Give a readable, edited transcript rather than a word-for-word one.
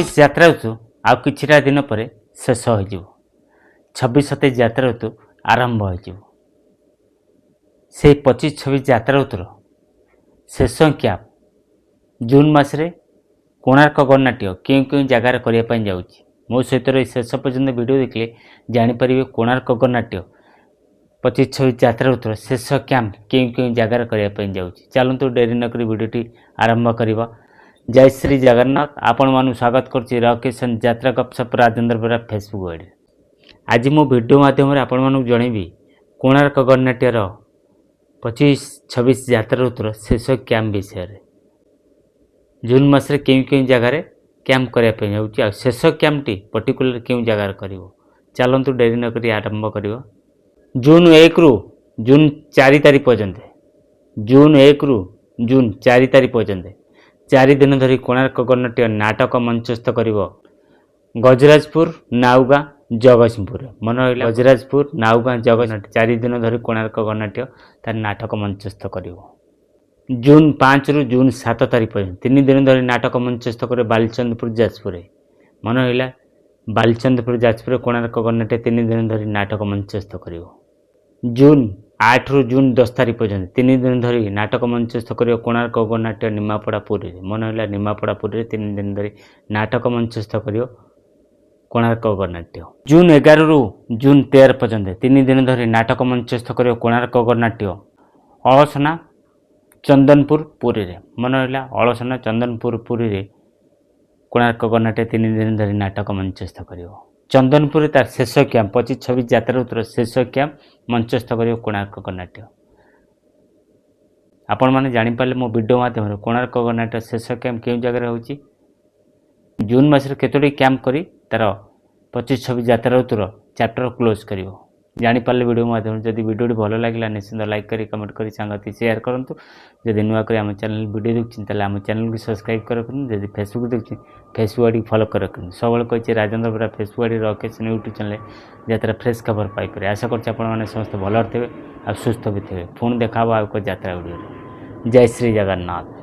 26 ଯାତ୍ରା ଋତୁ ଆଉ କିଛିଟା ଦିନ ପରେ ଶେଷ ହୋଇଯିବ। 26-27 ଯାତ୍ରା ଋତୁ ଆରମ୍ଭ ହୋଇଯିବ। ସେହି 25-26 ଯାତ୍ରା ଋତୁର ଶେଷ କ୍ୟାମ୍ପ ଜୁନ୍ ମାସରେ କୋଣାର୍କ ଗଣନାଟ୍ୟ କେଉଁ କେଉଁ ଜାଗାରେ କରିବା ପାଇଁ ଯାଉଛି। ମୋ ସହିତ ରହି ଶେଷ ପର୍ଯ୍ୟନ୍ତ ଭିଡ଼ିଓ ଦେଖିଲେ ଜାଣିପାରିବେ କୋଣାର୍କ ଗଣନାଟ୍ୟ 25-26 ଯାତ୍ରା ଋତୁର ଶେଷ କ୍ୟାମ୍ପ କେଉଁ କେଉଁ ଜାଗାରେ କରିବା ପାଇଁ ଯାଉଛି। ଚାଲନ୍ତୁ ଡେରି ନକରି ଭିଡ଼ିଓଟି ଆରମ୍ଭ କରିବା। ଜୟ ଶ୍ରୀ ଜଗନ୍ନାଥ। ଆପଣମାନଙ୍କୁ ସ୍ୱାଗତ କରୁଛି ରକେଶନ ଯାତ୍ରା ଗପସପ ରାଜେନ୍ଦ୍ର ବେହେରା ଫେସବୁକ୍ ଆଇଡି। ଆଜି ମୁଁ ଭିଡ଼ିଓ ମାଧ୍ୟମରେ ଆପଣମାନଙ୍କୁ ଜଣାଇବି କୋଣାର୍କ ଗଣନାଟ୍ୟର 25-26 ଯାତ୍ରା ଋତୁର ଶେଷ କ୍ୟାମ୍ପ ବିଷୟରେ। ଜୁନ୍ ମାସରେ କେଉଁ କେଉଁ ଜାଗାରେ କ୍ୟାମ୍ପ କରିବା ପାଇଁ ଯାଉଛି ଆଉ ଶେଷ କ୍ୟାମ୍ପଟି ପର୍ଟିକୁଲାର କେଉଁ ଜାଗାରେ କରିବ। ଚାଲନ୍ତୁ ଡେରି ନକରି ଆରମ୍ଭ କରିବା। ଜୁନ୍ 1ରୁ ଜୁନ୍ 4 ତାରିଖ ପର୍ଯ୍ୟନ୍ତ, ଜୁନ୍ 1ରୁ ଜୁନ୍ 4 ତାରିଖ ପର୍ଯ୍ୟନ୍ତ 4 ଦିନ ଧରି କୋଣାର୍କ ଗଣନାଟ୍ୟ ନାଟକ ମଞ୍ଚସ୍ଥ କରିବ ଗଜରାଜପୁର, ନାଉଗାଁ, ଜଗତସିଂହପୁରରେ। ମନେ ରହିଲା, ଗଜରାଜପୁର, ନାଉଗାଁ, ଜଗତସିଂହପୁର 4 ଦିନ ଧରି କୋଣାର୍କ ଗଣନାଟ୍ୟ ତାର ନାଟକ ମଞ୍ଚସ୍ଥ କରିବ। ଜୁନ୍ 5ରୁ ଜୁନ୍ 7 ତାରିଖ ପର୍ଯ୍ୟନ୍ତ 3 ଦିନ ଧରି ନାଟକ ମଞ୍ଚସ୍ଥ କରିବ ବାଲିଚନ୍ଦ୍ରପୁର, ଯାଜପୁରରେ। ମନେ ରହିଲା, ବାଲିଚନ୍ଦ୍ରପୁର, ଯାଜପୁରରେ କୋଣାର୍କ ଗଣନାଟ୍ୟ 3 ଦିନ ଧରି ନାଟକ ମଞ୍ଚସ୍ଥ କରିବ। ଜୁନ୍ 8ରୁ ଜୁନ୍ 10 ତାରିଖ ପର୍ଯ୍ୟନ୍ତ 3 ଦିନ ଧରି ନାଟକ ମଞ୍ଚସ୍ଥ କରିବ କୋଣାର୍କ ଗଣନାଟ୍ୟ ନିମାପଡ଼ା, ପୁରୀରେ। ମନେ ରହିଲା, ନିମାପଡ଼ା, ପୁରୀରେ 3 ଦିନ ଧରି ନାଟକ ମଞ୍ଚସ୍ଥ କରିବ କୋଣାର୍କ ଗଣନାଟ୍ୟ। ଜୁନ୍ 11ରୁ ଜୁନ୍ 13 ପର୍ଯ୍ୟନ୍ତ 3 ଦିନ ଧରି ନାଟକ ମଞ୍ଚସ୍ଥ କରିବ କୋଣାର୍କ ଗଣନାଟ୍ୟ ଅଳସନା, ଚନ୍ଦନପୁର, ପୁରୀରେ। ମନେ ରହିଲା, ଅଳସନା, ଚନ୍ଦନପୁର, ପୁରୀରେ କୋଣାର୍କ ଗଣନାଟ୍ୟ 3 ଦିନ ଧରି ନାଟକ ମଞ୍ଚସ୍ଥ କରିବ। ଚନ୍ଦନପୁରରେ ତାର ଶେଷ କ୍ୟାମ୍ପ 25-26 ଯାତ୍ରା ଋତୁର ଶେଷ କ୍ୟାମ୍ପ ମଞ୍ଚସ୍ଥ କରିବ କୋଣାର୍କ ଗଣନାଟ୍ୟ। ଆପଣମାନେ ଜାଣିପାରିଲେ ମୋ ଭିଡ଼ିଓ ମାଧ୍ୟମରେ କୋଣାର୍କ ଗଣନାଟ୍ୟ ଶେଷ କ୍ୟାମ୍ପ କେଉଁ ଜାଗାରେ ହେଉଛି। ଜୁନ୍ ମାସରେ କେତୋଟି କ୍ୟାମ୍ପ କରି ତାର 25-26 ଯାତ୍ରା ଋତୁର ଚାପ୍ଟର କ୍ଲୋଜ୍ କରିବ। ଜାଣିପାରିଲେ ଭିଡ଼ିଓ ମାଧ୍ୟମରେ। ଯଦି ଭିଡ଼ିଓଟି ଭଲ ଲାଗିଲା ନିଶ୍ଚିନ୍ତ ଲାଇକ୍ କରି କମେଣ୍ଟ କରି ସାଙ୍ଗସାଥି ସେୟାର କରନ୍ତୁ। ଯଦି ନୂଆ କରି ଆମ ଚ୍ୟାନେଲ ଭିଡ଼ିଓ ଦେଖୁଛନ୍ତି ତାହେଲେ ଆମ ଚ୍ୟାନେଲକୁ ସବସ୍କ୍ରାଇବ୍ କରି ରଖନ୍ତୁ। ଯଦି ଫେସବୁକ୍ ଦେଖୁଛନ୍ତି ଫେସବୁକ୍ ଆଇଡ଼ିକି ଫଲୋ କରି ରଖନ୍ତୁ। ସବୁବେଳେ କହିଛି ରାଜେନ୍ଦ୍ର ବେହେରା ଫେସବୁକ୍ ଆଇଡ଼ି ରକେଶନ ୟୁଟ୍ୟୁବ୍ ଚ୍ୟାନେଲ ଯାତ୍ରା ଫ୍ରେଶ୍ ଖବର ପାଇପାରିବେ। ଆଶା କରୁଛି ଆପଣମାନେ ସମସ୍ତେ ଭଲରେ ଥିବେ ଆଉ ସୁସ୍ଥ ବି ଥିବେ। ପୁଣି ଦେଖା ହେବ ଆଉ ଏକ ଯାତ୍ରା ଭିଡ଼ିଓରେ। ଜୟ ଶ୍ରୀ ଜଗନ୍ନାଥ।